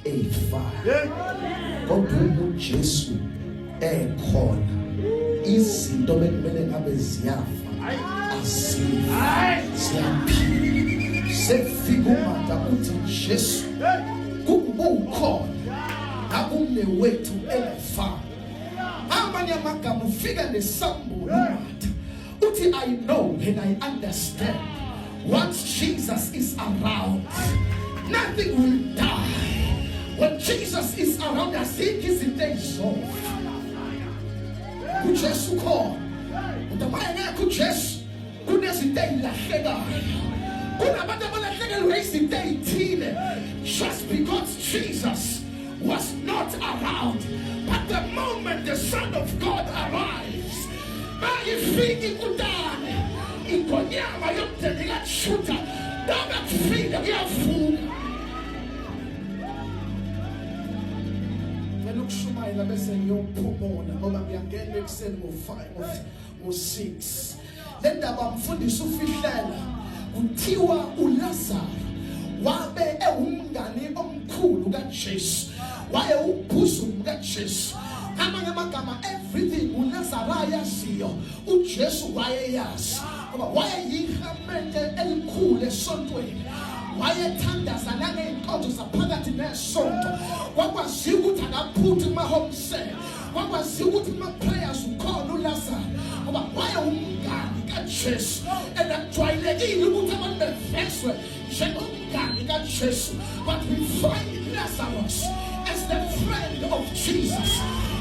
eyifana kodwa uJesu ekhona izinto bekumele ngabe ziyafa asifa siyaphila sefika umata uthi Jesu kubukhona akune wethu elifana amanye amagama ufika nesambulo umata uthi I know and I understand once Jesus is around nothing will die. When Jesus is around us, he is in days off. Kujesu ko. Utamaya nga kujesu. Kuna si day lahega. Kuna bata lahega raised day tine. Just because Jesus was not around, but the moment the Son of God arrives, maifiki kutane. Ikonyama yote niga chuta. Dama kufida ya fuga. Ukushumela bese ngiyophumula ngoba ngiyangena ekuseni ngo6 le ndaba mfundisi ufihlela kuthiwa uLazaro wabe ewumngani omkhulu kaJesu waye ubhuzu kaJesu amanye amagama everything uLazaro yaziyo uJesu wayeyazi ngoba wayeyihamete elikhulu esontweni wayethandaza nangezinkonzo zaphakathi nesonto kwakwaziwa ukuthi akaphuthe kuma-homesele kwakwaziwa ukuthi kuma-prayers ukhona uLazaro ngoba wayewumngani kaJesu and akujwayelekile ukuthi abantu bevezwe njengomngani kaJesu but we find Lazarus as the friend of Jesus.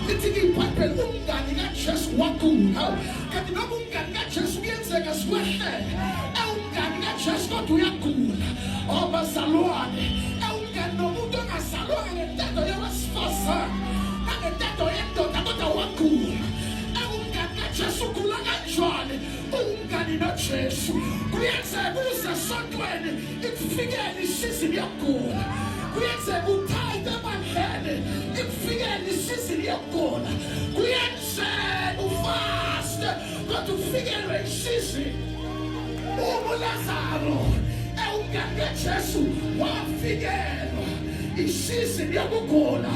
Lithi iBhayibheli umngani kaJesu wagula kanti noma umngani kaJesu kuyenzeka siwehlele umngani kaJesu kodwa uyagula abazalwane umngani nomuntu ongazalwanga ngentando yowesifazane nangentando yendoda kodwa wagula umngani kaJesu ugula kanjani umngani noJesu kuyenzeka uze esontweni ikufikele isizini yokugula kuyenzeka uthayithe emandleni ikufikele isizini yokugula kuyenzeka ufaste kodwa ufikelwe isizini uLazaro umngani kaJesu wafikelwa isizini yokugula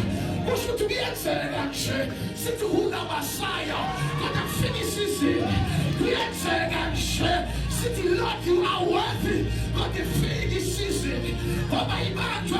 kusho ukuthi kuyenzeka nje sithi unamasaya kodwa kufika isizini kuyenzeka nje sithi Lord you are worthy kodwa kufika isizini ngoba ibanjwa